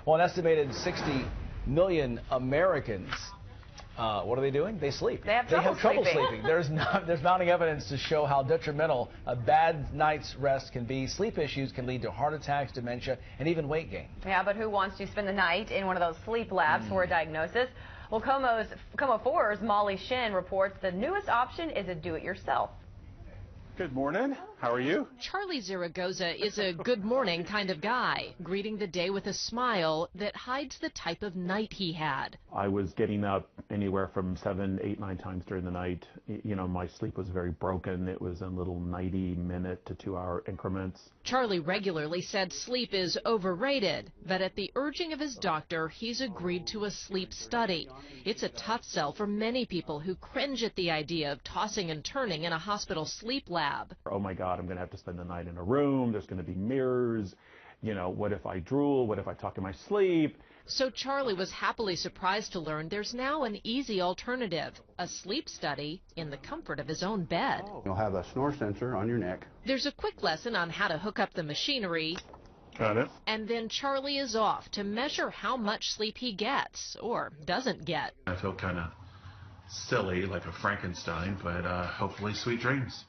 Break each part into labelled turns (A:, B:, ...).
A: Well, an estimated 60 million Americans, what are they doing? They sleep.
B: They have trouble
A: sleeping. There's mounting evidence to show how detrimental a bad night's rest can be. Sleep issues can lead to heart attacks, dementia, and even weight gain.
B: Yeah, but who wants to spend the night in one of those sleep labs for a diagnosis? Well, KOMO 4's Molly Shen reports the newest option is a do-it-yourself.
C: Good morning. How are you?
D: Charlie Zaragoza is a good morning kind of guy, greeting the day with a smile that hides the type of night he had.
C: I was getting up anywhere from 7, 8, 9 times during the night. You know, my sleep was very broken. It was in little 90-minute to 2-hour increments.
D: Charlie regularly said sleep is overrated, but at the urging of his doctor, he's agreed to a sleep study. It's a tough sell for many people who cringe at the idea of tossing and turning in a hospital sleep lab.
C: Oh my God, I'm going to have to spend the night in a room. There's going to be mirrors. You know, what if I drool? What if I talk in my sleep?
D: So Charlie was happily surprised to learn there's now an easy alternative, a sleep study in the comfort of his own bed.
E: You'll have a snore sensor on your neck.
D: There's a quick lesson on how to hook up the machinery.
C: Got it.
D: And then Charlie is off to measure how much sleep he gets or doesn't get.
F: I feel kind of silly, like a Frankenstein, but hopefully sweet dreams.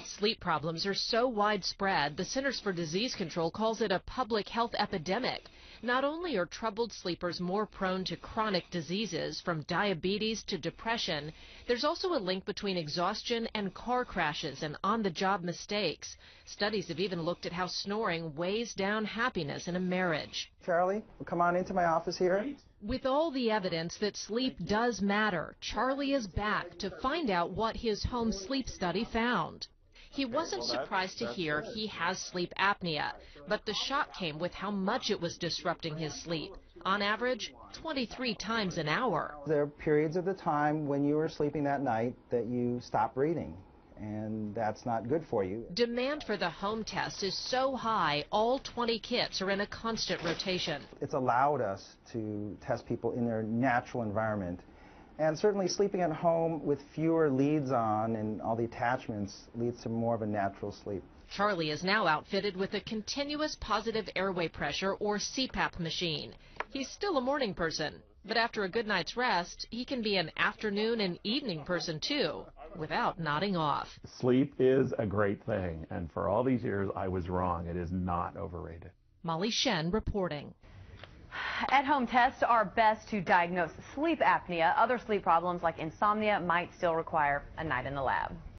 D: Sleep problems are so widespread, the Centers for Disease Control calls it a public health epidemic. Not only are troubled sleepers more prone to chronic diseases, from diabetes to depression, there's also a link between exhaustion and car crashes and on-the-job mistakes. Studies have even looked at how snoring weighs down happiness in a marriage.
G: Charlie, come on into my office here.
D: With all the evidence that sleep does matter, Charlie is back to find out what his home sleep study found. He wasn't surprised to hear he has sleep apnea, but the shock came with how much it was disrupting his sleep. On average, 23 times an hour.
G: There are periods of the time when you are sleeping that night that you stop breathing, and that's not good for you.
D: Demand for the home test is so high, all 20 kits are in a constant rotation.
G: It's allowed us to test people in their natural environment. And certainly sleeping at home with fewer leads on and all the attachments leads to more of a natural sleep.
D: Charlie is now outfitted with a continuous positive airway pressure or CPAP machine. He's still a morning person, but after a good night's rest, he can be an afternoon and evening person too, without nodding off.
C: Sleep is a great thing, and for all these years I was wrong. It is not overrated.
D: Molly Shen reporting.
B: At-home tests are best to diagnose sleep apnea. Other sleep problems like insomnia might still require a night in the lab.